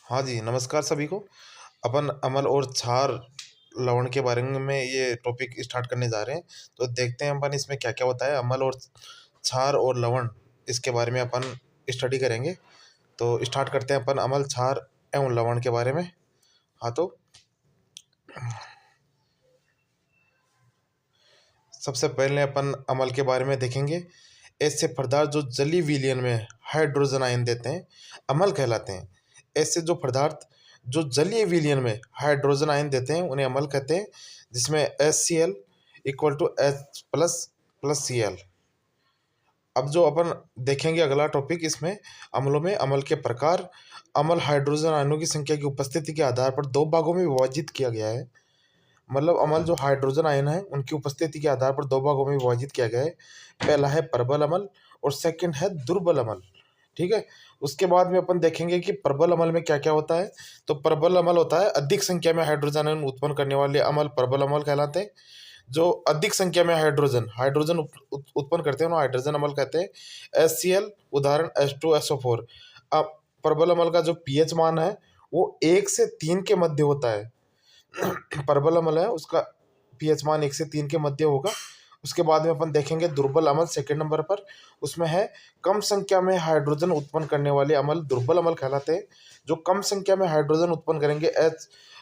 हाँ जी, नमस्कार सभी को। अपन अमल और क्षार लवण के बारे में ये टॉपिक स्टार्ट करने जा रहे हैं। तो देखते हैं अपन इसमें क्या-क्या होता है। अमल और क्षार और लवण इसके बारे में अपन स्टडी करेंगे। तो स्टार्ट करते हैं अपन अमल, क्षार एवं लवण के बारे में। हाँ, तो सबसे पहले अपन अमल के बारे में देखेंगे। ऐसे पदार्थ जो जलीय विलयन में हाइड्रोजन आयन देते हैं, अमल कहलाते हैं। ऐसे जो पदार्थ जो जलीय विलयन में हाइड्रोजन आयन देते हैं, उन्हें अमल कहते हैं, जिसमें HCl equal to H plus plus Cl। अब जो अपन देखेंगे अगला टॉपिक, इसमें अम्लों में अमल के प्रकार। अमल हाइड्रोजन आयनों की संख्या की उपस्थिति के आधार पर दो भागों में विभाजित किया गया है। मतलब अमल जो हाइड्रोजन आयन है उनकी उपस्थिति के आधार पर दो भागों में विभाजित किया गया है। पहला है प्रबल अमल और सेकंड है दुर्बल अमल। ठीक है। उसके बाद में अपन देखेंगे कि प्रबल अमल में क्या क्या होता है। तो प्रबल अमल होता है अधिक संख्या में हाइड्रोजन आयन उत्पन्न करने वाले अमल प्रबल अमल कहलाते हैं। जो अधिक संख्या में हाइड्रोजन हाइड्रोजन उत्पन्न करते हैं उन्हें हाइड्रोजन अमल कहते हैं। HCl उदाहरण H2SO4। अब प्रबल अमल का जो पीएच मान है वो 1 से 3 के मध्य होता है। प्रबल अमल है उसका पीएच मान 1 से 3 के मध्य होगा। उसके बाद में अपन देखेंगे दुर्बल अमल सेकंड नंबर पर। उसमें है कम संख्या में हाइड्रोजन उत्पन्न करने वाले अमल दुर्बल अमल कहलाते हैं। जो कम संख्या में हाइड्रोजन उत्पन्न करेंगे,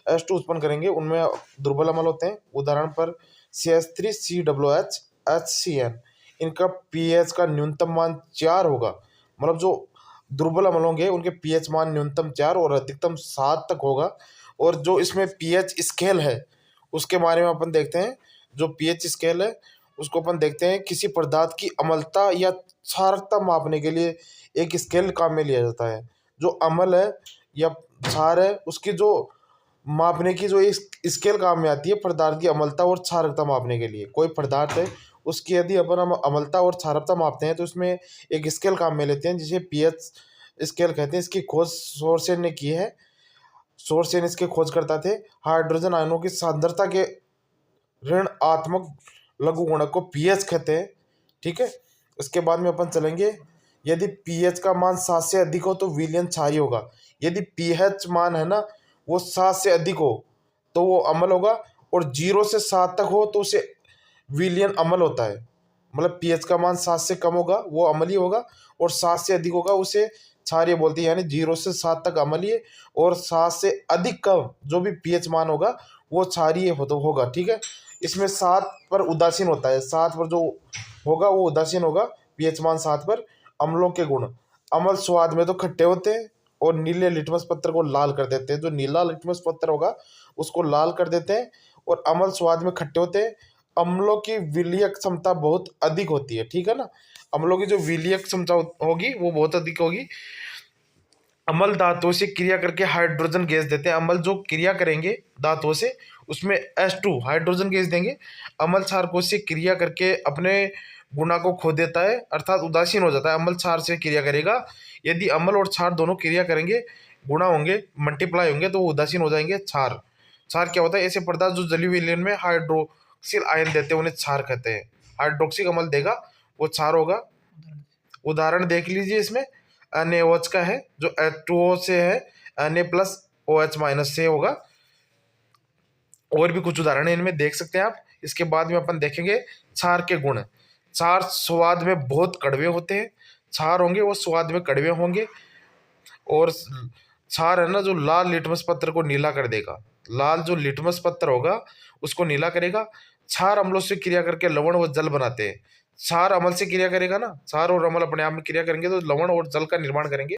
H2 उत्पन्न करेंगे, उनमें दुर्बल अमल होते हैं। उदाहरण पर CH3 COOH HCN। इनका पीएच का न्यूनतम मान 4 होगा। मतलब जो दुर्बल अमल होंगे उनके पीएच मान न्यूनतम 4 और अधिकतम 7 तक होगा। और जो इसमें पीएच स्केल है उसके बारे में अपन देखते हैं। जो पीएच स्केल है उसको अपन देखते हैं, किसी पदार्थ की अम्लता या क्षारकता मापने के लिए एक स्केल काम में लिया जाता है। जो अम्ल है या क्षार है उसकी जो मापने की जो एक स्केल काम में आती है पदार्थ की अम्लता और क्षारकता मापने के लिए। कोई पदार्थ है उसकी यदि अपन हम अम्लता और क्षारकता मापते हैं तो इसमें एक स्केल काम में लेते हैं जिसे पीएच स्केल कहते हैं। इसकी खोज सोर्सेन ने की है। सोर्सेन इसके खोजकर्ता थे। हाइड्रोजन आयनों की सांद्रता के ऋणात्मक लघु गुणक को पीएच कहते हैं। ठीक है। उसके बाद में अपन चलेंगे, यदि पीएच का मान 7 से अधिक हो तो विलयन क्षारीय होगा। यदि पीएच मान है ना वो 7 से अधिक हो तो वो अम्ल होगा, और 0 से 7 तक हो तो उसे विलयन अम्ल होता है। मतलब पीएच का मान 7 से कम होगा वो अम्लीय होगा, और 7 से अधिक होगा उसे क्षारीय बोलते हैं। यानी 0 से 7 तक अम्लीय और 7 से अधिक का जो भी पीएच मान होगा वो क्षारीय होगा। ठीक है। इसमें 7 पर उदासीन होता है। 7 पर जो होगा वो उदासीन होगा। पीएच मान 7 पर। अम्लों के गुण। अम्ल स्वाद में तो खट्टे होते हैं और नीले लिटमस पत्र को लाल कर देते हैं। जो नीला लिटमस पत्र होगा उसको लाल कर देते हैं, और अम्ल स्वाद में खट्टे होते हैं। अम्लों की विलयक क्षमता बहुत अधिक होती है। ठीक है ना। अम्लों की जो विलयक क्षमता होगी वो बहुत अधिक होगी। अम्ल धातुओं से क्रिया करके हाइड्रोजन गैस देते हैं। अम्ल जो क्रिया करेंगे धातुओं से उसमें H2 हाइड्रोजन गैस देंगे। अम्ल क्षार को से क्रिया करके अपने गुणा को खो देता है, अर्थात उदासीन हो जाता है। अम्ल क्षार से क्रिया करेगा। यदि अम्ल और क्षार दोनों क्रिया करेंगे, गुणा होंगे, मल्टीप्लाई होंगे, तो वो उदासीन हो जाएंगे। क्षार क्षार क्या होता है? ऐसे पदार्थ जो जलीय विलयन में हाइड्रोक्सिल आयन देते हैं उन्हें क्षार कहते हैं। हाइड्रोक्सिक अम्ल देगा वो क्षार होगा। उदाहरण देख लीजिए इसमें NaOH का है जो H2O से है, Na प्लस OH माइनस से होगा। और भी कुछ उदाहरण इनमें देख सकते हैं आप। इसके बाद में अपन देखेंगे क्षार के गुण। क्षार स्वाद में बहुत कड़वे होते हैं। क्षार होंगे वो स्वाद में कड़वे होंगे। और क्षार है ना जो लाल लिटमस पत्र को नीला कर देगा। लाल जो लिटमस पत्र होगा उसको नीला करेगा। क्षार अम्लों से क्रिया करके लवण व जल बनाते हैं। क्षार अम्ल से क्रिया करेगा ना, क्षार और अम्ल अपने आप में क्रिया करेंगे तो लवण और जल का निर्माण करेंगे।